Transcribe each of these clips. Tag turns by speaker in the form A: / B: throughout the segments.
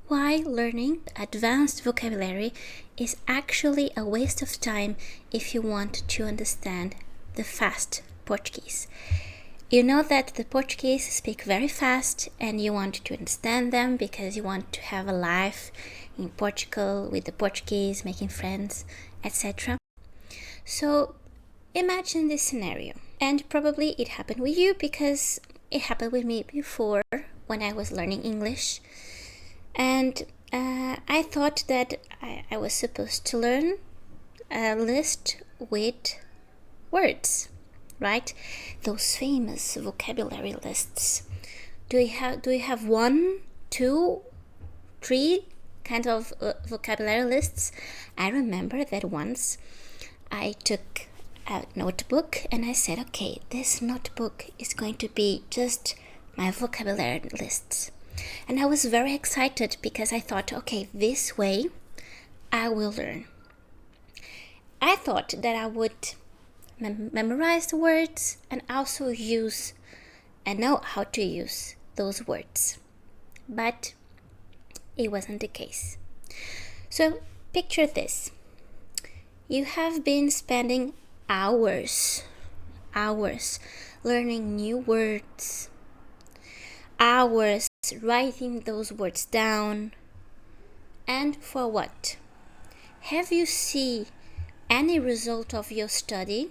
A: why learning advanced vocabulary is actually a waste of time if you want to understand the fast Portuguese. You know that the Portuguese speak very fast and you want to understand them because you want to have a life in Portugal with the Portuguese, making friends, etc. So imagine this scenario, and probably it happened with you because it happened with me before when I was learning English. And I thought that I was supposed to learn a list with words, right? Those famous vocabulary lists. Do you have 1, 2, 3 kinds of vocabulary lists? I remember that once I took a notebook and I said, okay, this notebook is going to be just my vocabulary lists. And I was very excited because I thought, okay, this way I will learn. I thought that I would memorize the words and also use and know how to use those words. But it wasn't the case. So picture this. You have been spending hours learning new words, hours writing those words down. And for what? Have you seen any result of your study?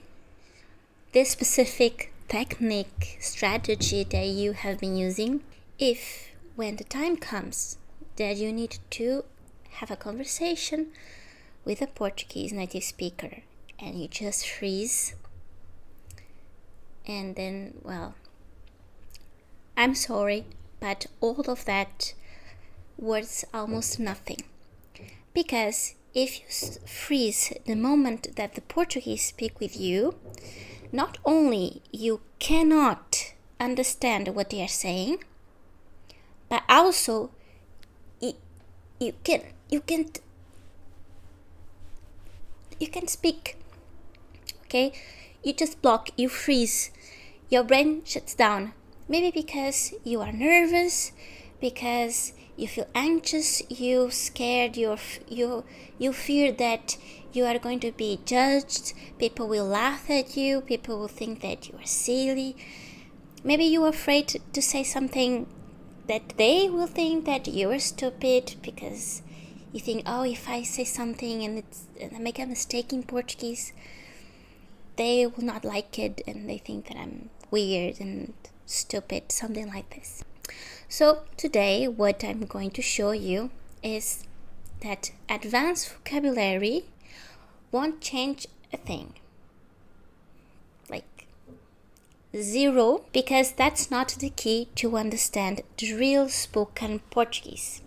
A: This specific technique, strategy that you have been using? If when the time comes that you need to have a conversation with a Portuguese native speaker and you just freeze, and then, well, I'm sorry, but all of that worth almost nothing. Because if you freeze the moment that the Portuguese speak with you, not only you cannot understand what they are saying, but also you can speak. Okay, you just block, you freeze, your brain shuts down. Maybe because you are nervous, because you feel anxious, you scared, you fear that you are going to be judged, people will laugh at you, people will think that you are silly. Maybe you are afraid to say something that they will think that you are stupid because you think, oh, if I say something and I make a mistake in Portuguese, they will not like it and they think that I'm weird and stupid, something like this. So today what I'm going to show you is that advanced vocabulary won't change a thing, like zero, because that's not the key to understand the real spoken Portuguese.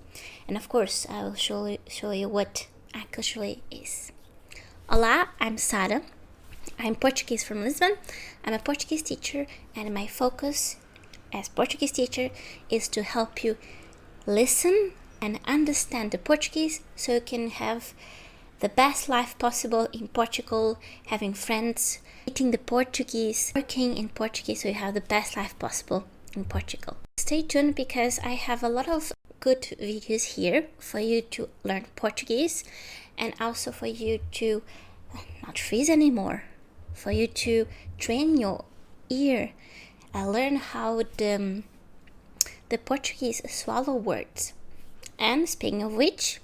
A: And of course I will show you what actually is. Olá, I'm Sara. I'm Portuguese from Lisbon. I'm a Portuguese teacher, and my focus as Portuguese teacher is to help you listen and understand the Portuguese so you can have the best life possible in Portugal, having friends, eating the Portuguese, working in Portuguese so you have the best life possible in Portugal. Stay tuned because I have a lot of good videos here for you to learn Portuguese and also for you to not freeze anymore, for you to train your ear, learn how the Portuguese swallow words. And speaking of which,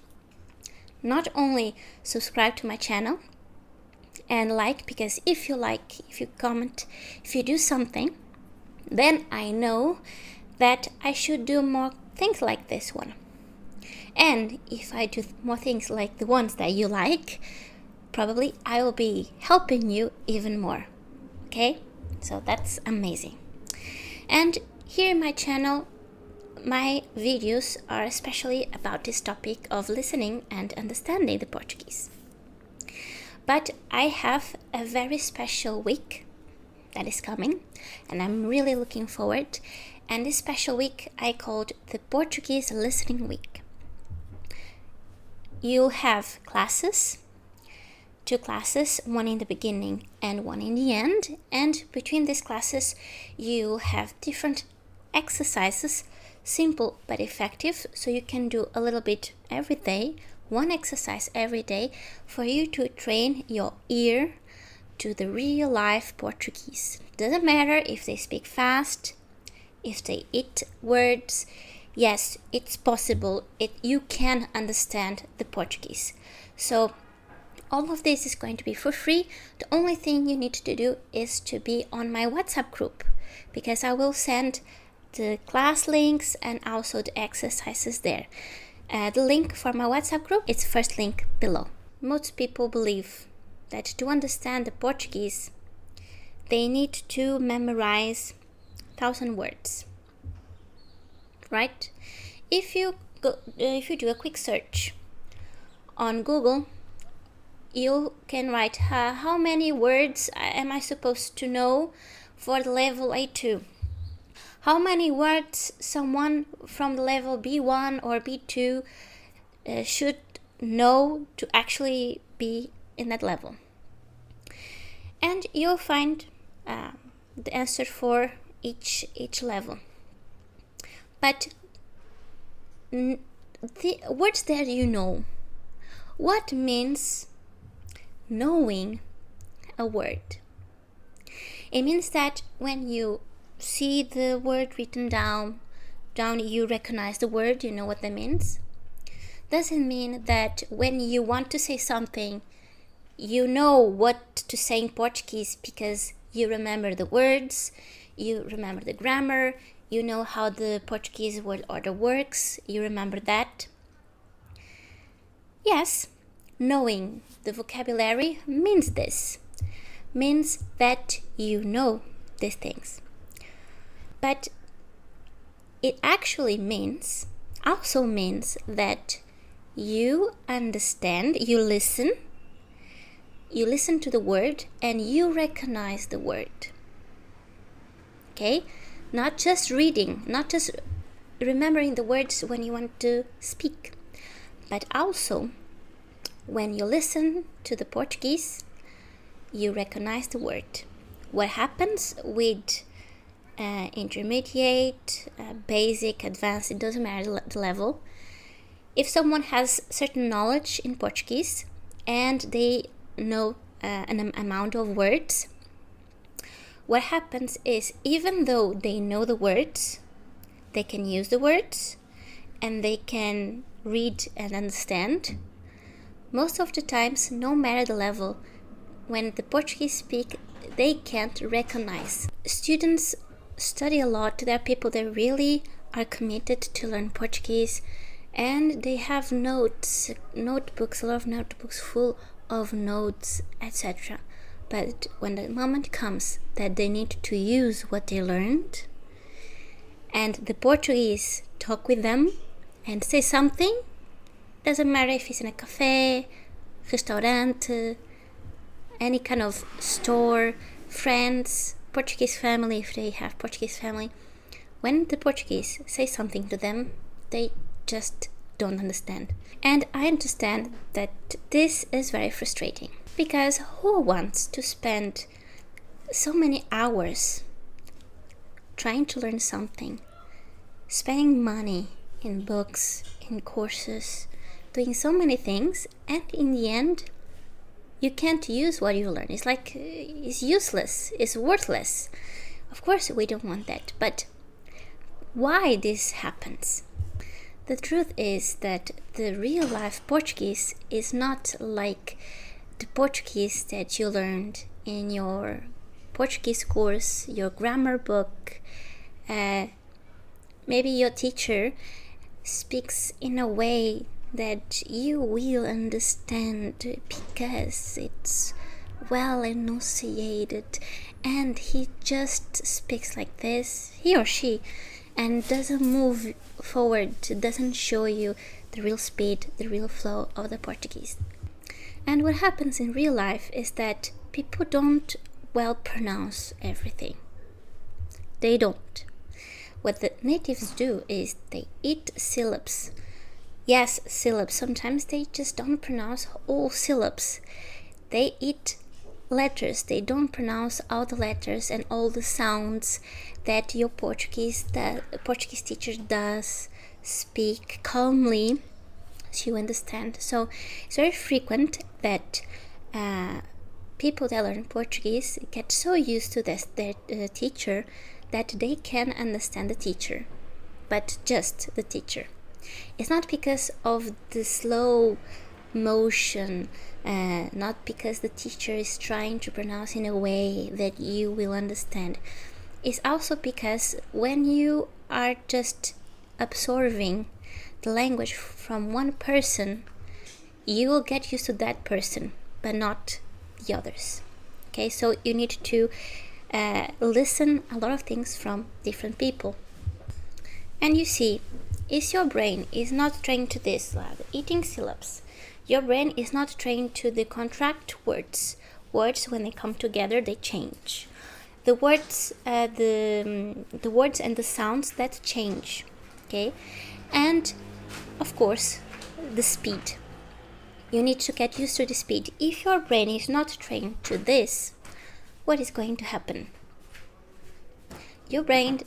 A: not only subscribe to my channel and like, because if you like, if you comment, if you do something, then I know that I should do more things like this one. And if I do more things like the ones that you like, probably I will be helping you even more. Okay? So that's amazing. And here in my channel, my videos are especially about this topic of listening and understanding the Portuguese. But I have a very special week that is coming, and I'm really looking forward. And this special week I called the Portuguese Listening Week. You'll have classes, 2 classes, one in the beginning and one in the end, and between these classes you'll have different exercises simple but effective, so you can do a little bit every day, one exercise every day, for you to train your ear to the real life Portuguese. Doesn't matter if they speak fast, if they eat words. Yes, it's possible. You can understand the Portuguese. So all of this is going to be for free. The only thing you need to do is to be on my WhatsApp group, because I will send the class links and also the exercises there. The link for my WhatsApp group is first link below. Most people believe that to understand the Portuguese, they need to memorize 1,000 words, right? If you do a quick search on Google, you can write how many words am I supposed to know for the level A2? How many words someone from the level B1 or B2 should know to actually be in that level? And you'll find the answer for each level. But the words that you know, what means knowing a word? It means that when you see the word written down, you recognize the word, you know what that means. Doesn't mean that when you want to say something, you know what to say in Portuguese because you remember the words, you remember the grammar, you know how the Portuguese word order works, you remember that. Yes, knowing the vocabulary means this. Means that you know these things. But it actually also means that you understand, you listen to the word and you recognize the word. Okay? Not just reading, not just remembering the words when you want to speak, but also when you listen to the Portuguese, you recognize the word. What happens with intermediate, basic, advanced, it doesn't matter the level. If someone has certain knowledge in Portuguese and they know an amount of words, what happens is, even though they know the words, they can use the words and they can read and understand. Most of the times, no matter the level, when the Portuguese speak, they can't recognize. Students study a lot. There are people that really are committed to learn Portuguese, and they have a lot of notebooks full of notes, etc. But when the moment comes that they need to use what they learned, and the Portuguese talk with them and say something, doesn't matter if it's in a cafe, restaurant, any kind of store, friends, Portuguese family, if they have Portuguese family, when the Portuguese say something to them, they just don't understand. And I understand that this is very frustrating, because who wants to spend so many hours trying to learn something, spending money in books, in courses, doing so many things, and in the end you can't use what you learn? It's useless, it's worthless. Of course we don't want that, but why this happens? The truth is that the real life Portuguese is not like the Portuguese that you learned in your Portuguese course, your grammar book. Maybe your teacher speaks in a way that you will understand because it's well enunciated, and he just speaks like this, he or she, and doesn't move forward, doesn't show you the real speed, the real flow of the Portuguese. And what happens in real life is that people don't well pronounce everything. They don't. What the natives do is they eat syllables. Yes, syllables. Sometimes they just don't pronounce all syllables. They eat letters. They don't pronounce all the letters and all the sounds that your Portuguese teacher does speak calmly so you understand. So it's very frequent that people that learn Portuguese get so used to their teacher that they can understand the teacher, but just the teacher. It's not because of the slow motion, not because the teacher is trying to pronounce in a way that you will understand. It's also because when you are just absorbing the language from one person, you will get used to that person, but not the others. Okay, so you need to listen a lot of things from different people. And you see, if your brain is not trained to this, eating syllables, your brain is not trained to the contract words. Words, when they come together, they change. The words, the words and the sounds that change. Okay, and of course, the speed. You need to get used to the speed. If your brain is not trained to this, what is going to happen? Your brain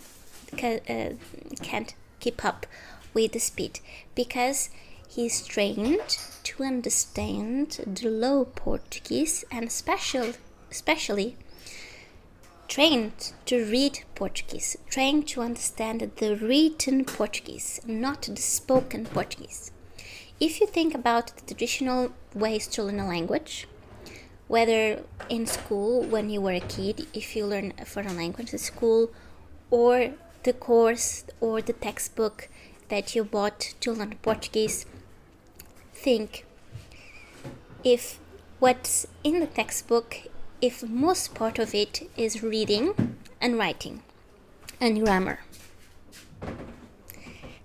A: can't keep up with the speed because he's trained to understand the low Portuguese and especially trained to read Portuguese, trained to understand the written Portuguese, not the spoken Portuguese. If you think about the traditional ways to learn a language, whether in school when you were a kid, if you learn a foreign language at school, or the course or the textbook that you bought to learn Portuguese, think if what's in the textbook, if most part of it is reading and writing and grammar.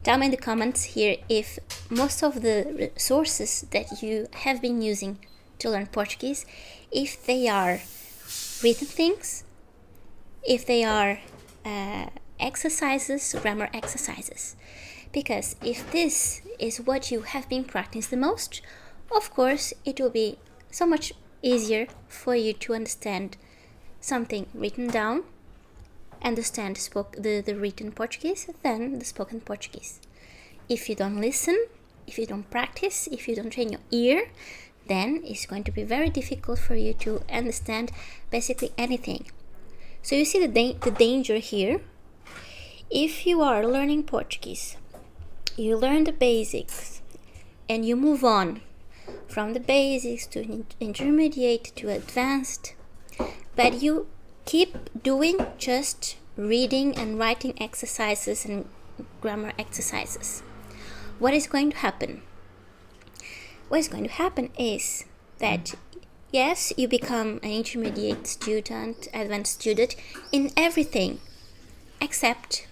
A: Tell me in the comments here if most of the sources that you have been using to learn Portuguese, if they are written things, if they are exercises, grammar exercises. Because if this is what you have been practicing the most, of course it will be so much easier for you to understand something written down, understand the written Portuguese than the spoken Portuguese. If you don't listen, if you don't practice, if you don't train your ear, then it's going to be very difficult for you to understand basically anything. So you see the danger here. If you are learning Portuguese, you learn the basics and you move on from the basics to intermediate to advanced, but you keep doing just reading and writing exercises and grammar exercises. What is going to happen? What is going to happen is that yes, you become an intermediate student, advanced student in everything except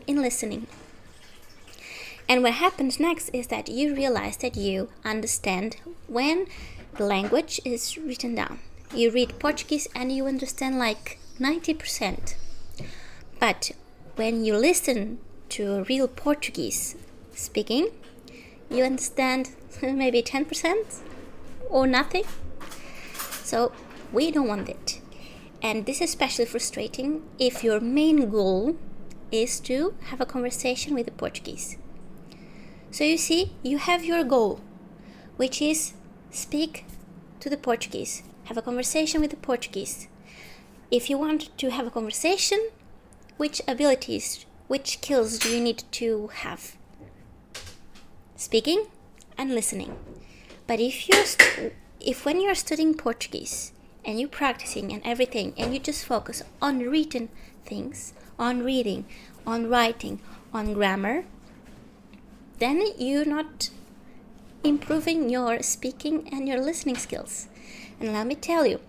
A: in listening. And what happens next is that you realize that you understand when the language is written down. You read Portuguese and you understand like 90%. But when you listen to a real Portuguese speaking, you understand maybe 10% or nothing. So we don't want it. And this is especially frustrating if your main goal is to have a conversation with the Portuguese. So you see, you have your goal, which is speak to the Portuguese, have a conversation with the Portuguese. If you want to have a conversation, which abilities, which skills do you need to have? Speaking and listening. But if when you're studying Portuguese and you're practicing and everything, and you just focus on written things, on reading, on writing, on grammar, then you're not improving your speaking and your listening skills. And let me tell you,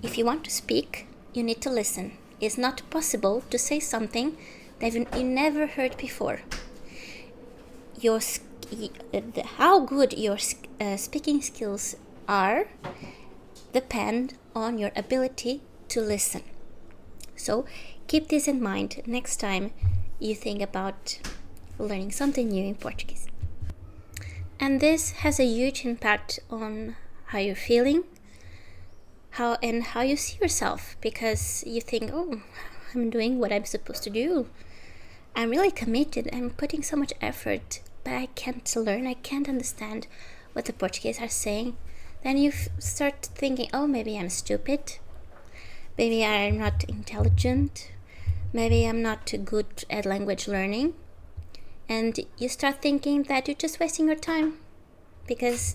A: if you want to speak, you need to listen. It's not possible to say something that you never heard before. How good your speaking skills are depend on your ability to listen. So keep this in mind next time you think about learning something new in Portuguese. And this has a huge impact on how you're feeling, how you see yourself, because you think, oh, I'm doing what I'm supposed to do. I'm really committed. I'm putting so much effort, but I can't learn. I can't understand what the Portuguese are saying. Then you start thinking, oh, maybe I'm stupid. Maybe I'm not intelligent. Maybe I'm not good at language learning. And you start thinking that you're just wasting your time because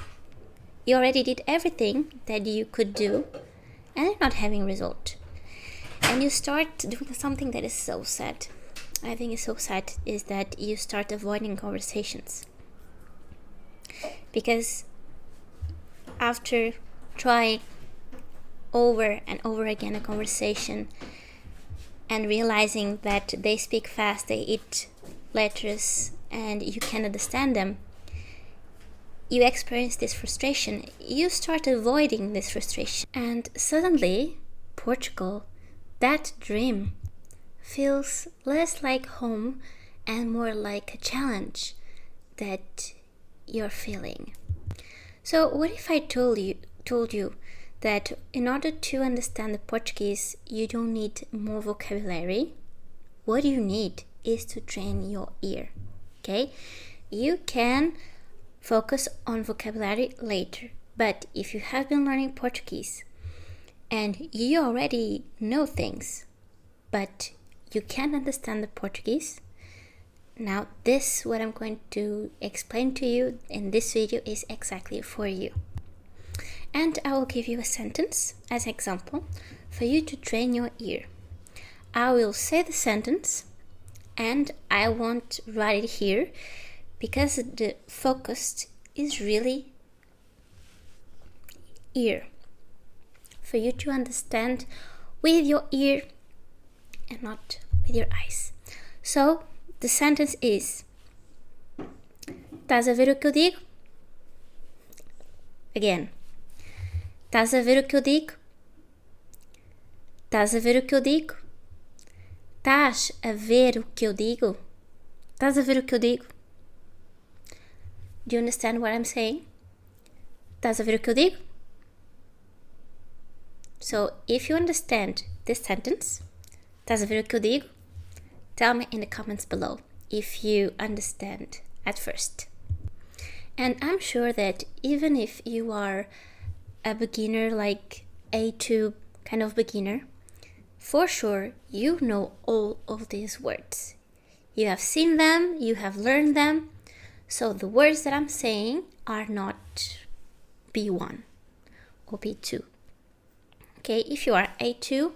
A: you already did everything that you could do and you're not having result. And you start doing something that is so sad. I think it's so sad is that you start avoiding conversations. Because after trying over and over again a conversation and realizing that they speak fast, they eat letters, and you can understand them, you experience this frustration. You start avoiding this frustration. And suddenly, Portugal, that dream, feels less like home and more like a challenge that you're feeling. So what if I told you that in order to understand the Portuguese, you don't need more vocabulary? What you need is to train your ear, okay? You can focus on vocabulary later, but if you have been learning Portuguese and you already know things, but you can't understand the Portuguese, now this, what I'm going to explain to you in this video, is exactly for you. And I will give you a sentence as example for you to train your ear. I will say the sentence and I won't write it here because the focus is really ear. For you to understand with your ear and not with your eyes. So, the sentence is: Estás a ver o que eu digo? Again. Estás a ver o que eu digo? Estás a ver o que eu digo? Estás a ver o que eu digo? Estás a ver o que eu digo? Do you understand what I'm saying? Estás a ver o que eu digo? So, if you understand this sentence, estás a ver o que eu digo? Tell me in the comments below if you understand at first. And I'm sure that even if you are a beginner, like A2 kind of beginner, for sure you know all of these words. You have seen them, you have learned them. So the words that I'm saying are not B1 or B2. Okay, if you are A2,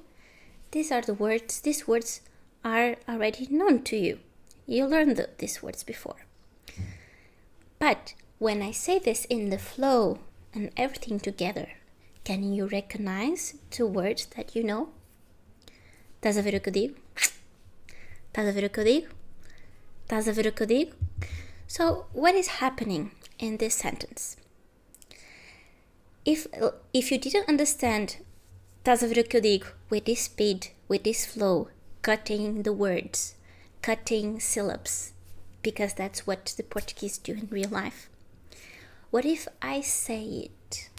A: these words are already known to you. You learned these words before. But when I say this in the flow and everything together, can you recognize the words that you know? Estás a ver o que eu digo? Estás a ver o que eu digo? Estás a ver o que eu digo? So, what is happening in this sentence? If you didn't understand estás a ver o que eu digo with this speed, with this flow, cutting the words, cutting syllables, because that's what the Portuguese do in real life. What if I say it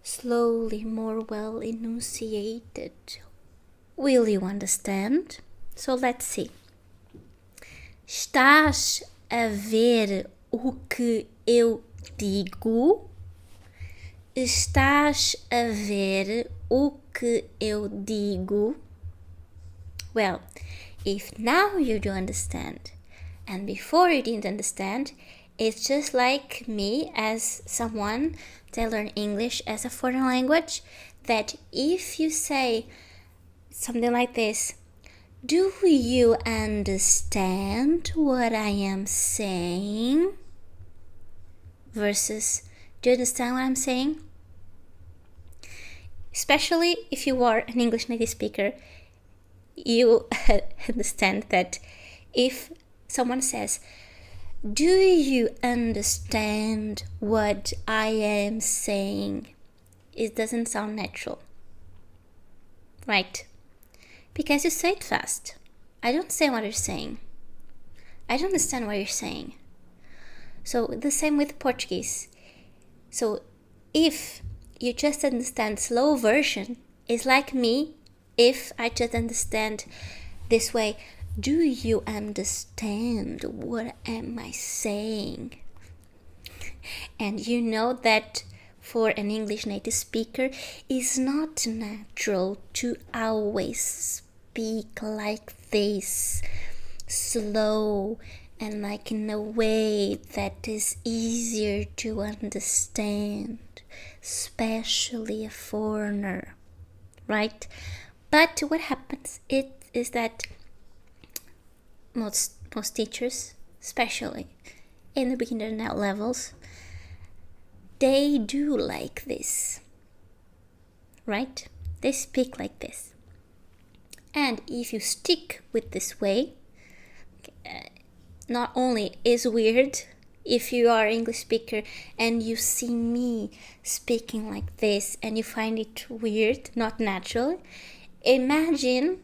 A: slowly, more well enunciated? Will you understand? So let's see. Estás a ver o que eu digo? Estás a ver o que eu digo? Well, if now you do understand, and before you didn't understand, it's just like me as someone that learn English as a foreign language, that if you say something like this, do you understand what I am saying? Versus, do you understand what I'm saying? Especially if you are an English native speaker, you understand that if someone says, do you understand what I am saying? It doesn't sound natural, right? Because you say it fast. I don't say what you're saying. I don't understand what you're saying. So the same with Portuguese. So if you just understand slow version is like me if I just understand this way. Do you understand what am I saying? And you know that for an English native speaker, it's not natural to always speak like this, slow and like in a way that is easier to understand, especially a foreigner, right? But what happens is that most teachers, especially in the beginner levels, they do like this, right? They speak like this. And if you stick with this way, not only is weird if you are English speaker and you see me speaking like this and you find it weird, not natural, imagine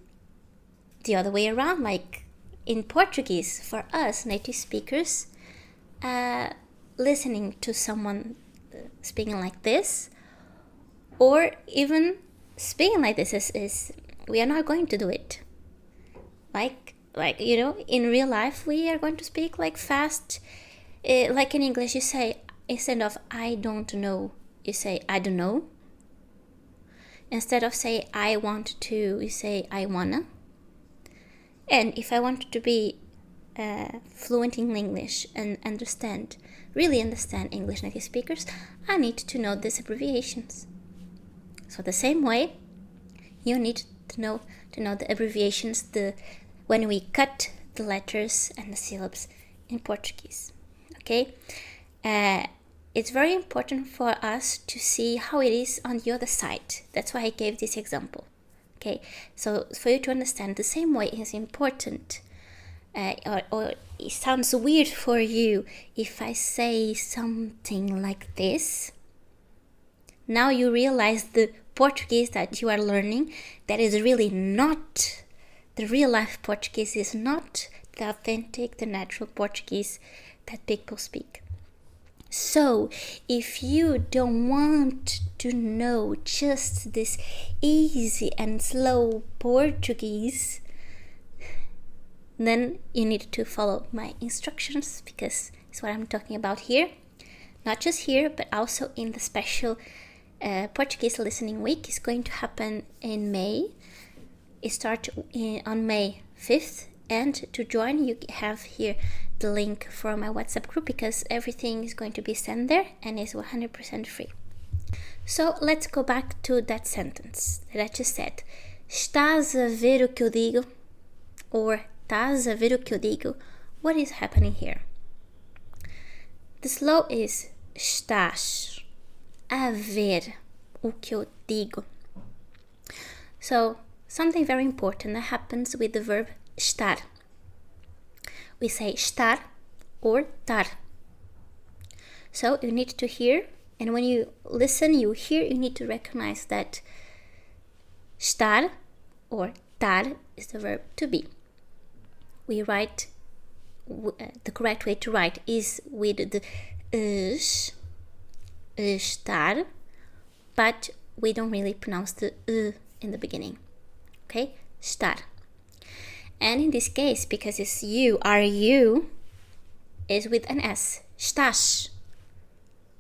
A: the other way around, like in Portuguese, for us native speakers, listening to someone speaking like this, or even speaking like this is we are not going to do it. Like you know, in real life we are going to speak like fast. Like in English, you say, instead of I don't know, you say I don't know. Instead of say I want to, you say I wanna. And if I want to be fluent in English and really understand English native speakers, I need to know these abbreviations. So the same way, you need to know the abbreviations, when we cut the letters and the syllables in Portuguese. Okay, it's very important for us to see how it is on the other side. That's why I gave this example. Okay, so for you to understand the same way is important. Or it sounds weird for you if I say something like this. Now you realize the Portuguese that you are learning, that is really not the real life Portuguese, is not the authentic, the natural Portuguese that people speak. So if you don't want to know just this easy and slow Portuguese, then you need to follow my instructions, because it's what I'm talking about here. Not just here, but also in the special Portuguese listening week. Is going to happen in May. It starts on May 5th. And to join, you have here the link for my WhatsApp group, because everything is going to be sent there and is 100% free. So let's go back to that sentence that I just said. Estás a ver o que eu digo? Or estás a ver o que eu digo? What is happening here? The slow is estás a ver o que eu digo. So something very important that happens with the verb estar. We say estar or tar. So you need to hear, and when you listen, you hear, you need to recognize that estar or tar is the verb to be. We write, the correct way to write is with the estar, but we don't really pronounce the in the beginning. Okay, estar. And in this case, because it's you, are you, is with an S. Estás.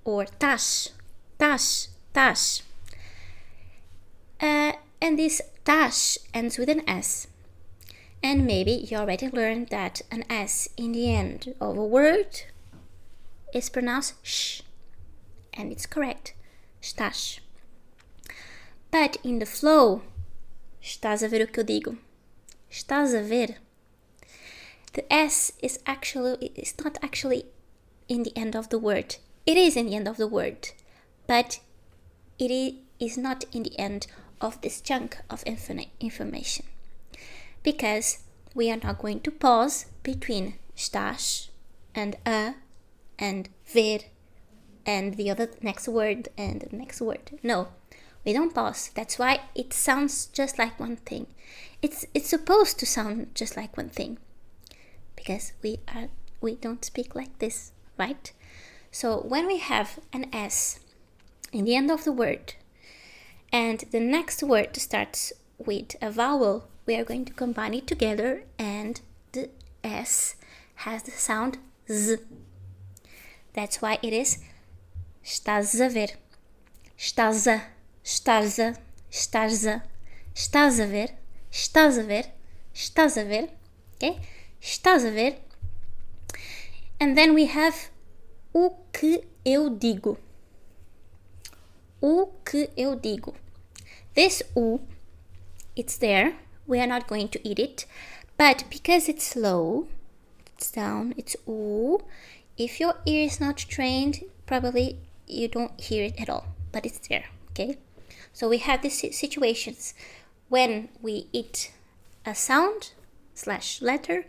A: Or tas. Tas. Tas. And this tas ends with an S. And maybe you already learned that an S in the end of a word is pronounced sh. And it's correct. Estás. But in the flow, estás a ver o que eu digo? Estás a ver? The S is not actually in the end of the word. It is in the end of the word, but it is not in the end of this chunk of information. Because we are not going to pause between estás and a and ver and the other next word and the next word. No, we don't pause. That's why it sounds just like one thing. It's supposed to sound just like one thing, because we don't speak like this, right? So when we have an S in the end of the word, and the next word starts with a vowel, we are going to combine it together, and the S has the sound Z. That's why it is estás a ver, estás a, estás a, estás a, estás a ver, estás a ver, estás a ver, okay? Estás a ver. And then we have o que eu digo. O que eu digo. This U, it's there. We are not going to eat it. But because it's slow, it's down, it's U. If your ear is not trained, probably you don't hear it at all. But it's there, okay? So we have these situations when we eat a sound / letter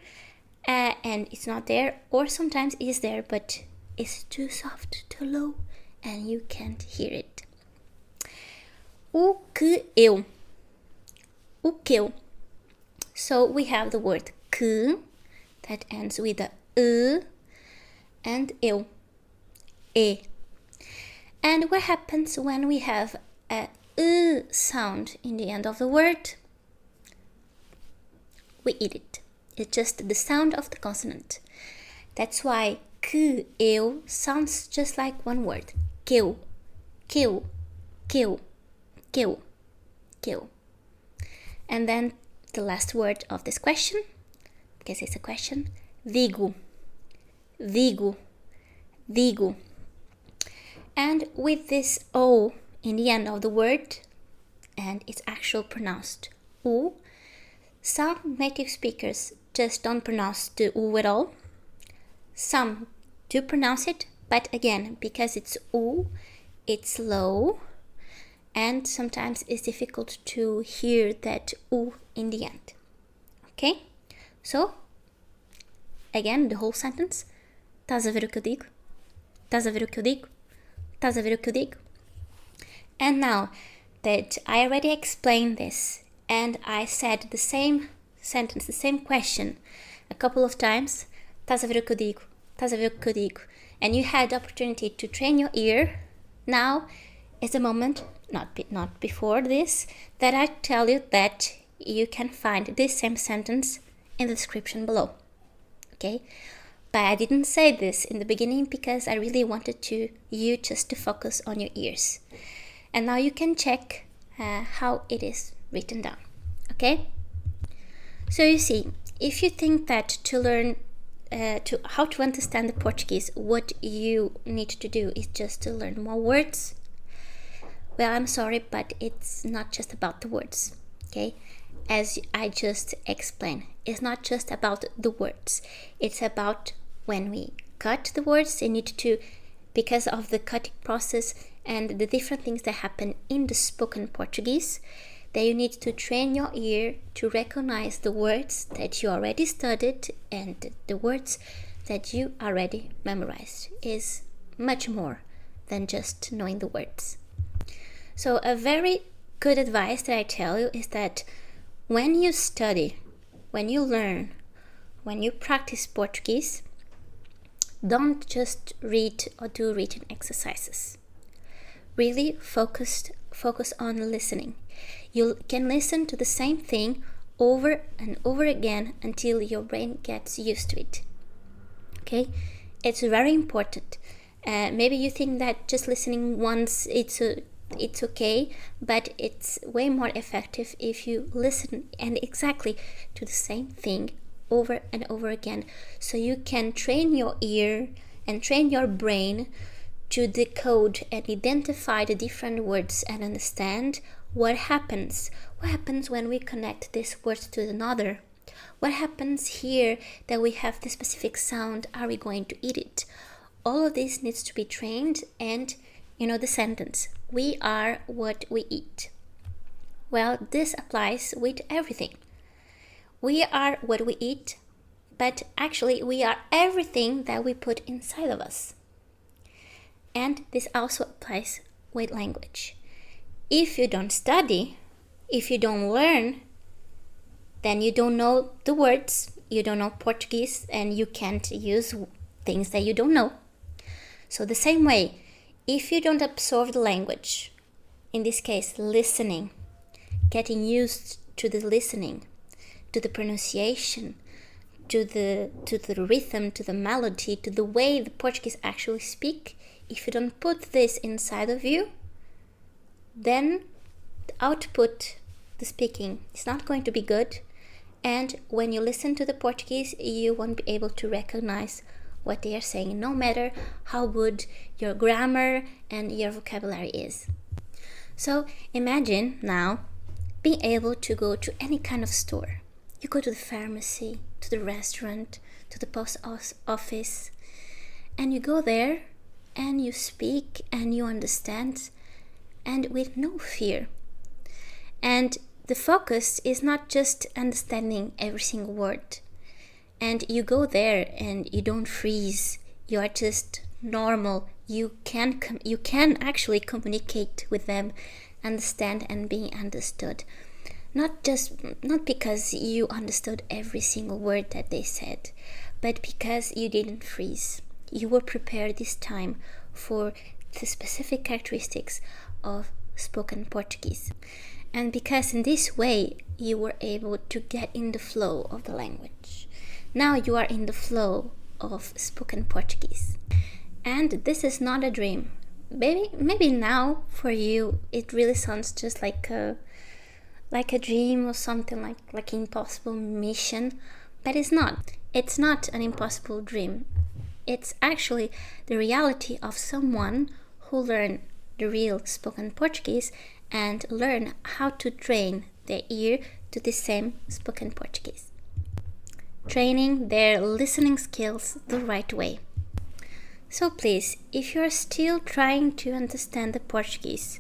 A: and it's not there, or sometimes it is there, but it's too soft, too low, and you can't hear it. O que eu. O que eu. So we have the word que that ends with a e and eu. E. And what happens when we have a e sound in the end of the word? We eat it. It's just the sound of the consonant. That's why que eu sounds just like one word. Que eu. And then the last word of this question, because it's a question, digo. And with this O in the end of the word, and it's actually pronounced U, some native speakers just don't pronounce the U at all. Some do pronounce it, but again, because it's U, it's low, and sometimes it's difficult to hear that U in the end. Okay? So, again, the whole sentence. Estás a ver o que eu digo? Estás a ver o que eu digo? Estás a ver o que eu digo? And now that I already explained this, and I said the same sentence, the same question a couple of times, estás a ver o que eu digo? Estás a ver o que eu digo? And you had the opportunity to train your ear. Now is the moment, not before this, that I tell you that you can find this same sentence in the description below. Okay? But I didn't say this in the beginning because I really wanted you just to focus on your ears. And now you can check how it is written down. Okay? So you see, if you think that to learn how to understand the Portuguese, what you need to do is just to learn more words, well, I'm sorry, but it's not just about the words, okay? As I just explained, it's not just about the words. It's about when we cut the words, they need to, because of the cutting process and the different things that happen in the spoken Portuguese, that you need to train your ear to recognize the words that you already studied and the words that you already memorized. Is much more than just knowing the words. So a very good advice that I tell you is that when you study, when you learn, when you practice Portuguese, don't just read or do written exercises. Really focus on listening. You can listen to the same thing over and over again until your brain gets used to it. Okay? It's very important. Maybe you think that just listening once it's okay, but it's way more effective if you listen and exactly to the same thing over and over again, so you can train your ear and train your brain to decode and identify the different words and understand what happens when we connect this word to another. What happens here that we have the specific sound? Are we going to eat it? All of this needs to be trained. And the sentence, we are what we eat. Well, this applies with everything. We are what we eat, but actually we are everything that we put inside of us. And this also applies with language. If you don't study, if you don't learn, then you don't know the words, you don't know Portuguese, and you can't use things that you don't know. So the same way, If you don't absorb the language, in this case listening, getting used to the listening, to the pronunciation, to the rhythm, to the melody, to the way the Portuguese actually speak, if you don't put this inside of you, then the output, the speaking, is not going to be good. And when you listen to the Portuguese, you won't be able to recognize what they are saying, no matter how good your grammar and your vocabulary is. So imagine now being able to go to any kind of store. You go to the pharmacy, to the restaurant, to the post office, and you go there and you speak and you understand, and with no fear. And the focus is not just understanding every single word. And you go there and you don't freeze. You are just normal. You can actually communicate with them, understand and being understood. Not because you understood every single word that they said, but because you didn't freeze. You were prepared this time for the specific characteristics of spoken Portuguese. And because in this way you were able to get in the flow of the language. Now you are in the flow of spoken Portuguese. And this is not a dream. Maybe now for you it really sounds just like a dream or something, like an impossible mission, but it's not. It's not an impossible dream. It's actually the reality of someone who learned the real spoken Portuguese and learn how to train their ear to the same spoken Portuguese. Training their listening skills the right way. So please, if you're still trying to understand the Portuguese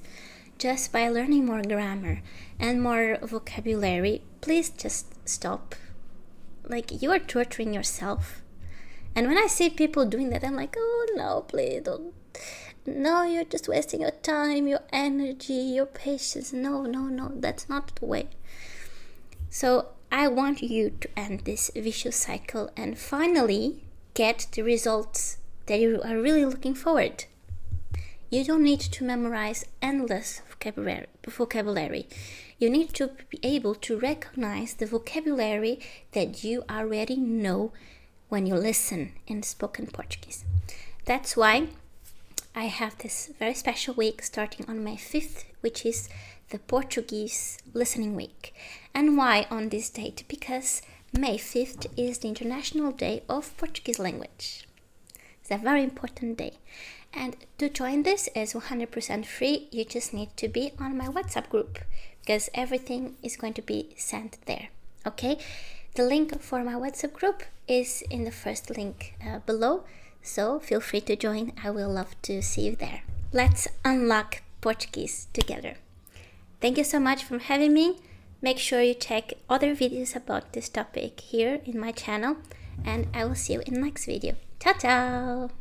A: just by learning more grammar and more vocabulary, please just stop. Like, you are torturing yourself. And when I see people doing that, I'm like, oh no, please don't. No, you're just wasting your time, your energy, your patience. No, that's not the way. So I want you to end this vicious cycle and finally get the results that you are really looking forward. You don't need to memorize endless vocabulary. You need to be able to recognize the vocabulary that you already know when you listen in spoken Portuguese. That's why I have this very special week starting on May 5th, which is the Portuguese Listening Week. And why on this date? Because May 5th is the International Day of Portuguese Language. It's a very important day. And to join this is 100% free. You just need to be on my WhatsApp group because everything is going to be sent there. Okay? The link for my WhatsApp group is in the first link below. So feel free to join. I will love to see you there. Let's unlock Portuguese together. Thank you so much for having me. Make sure you check other videos about this topic here in my channel. And I will see you in the next video. Ciao, ciao!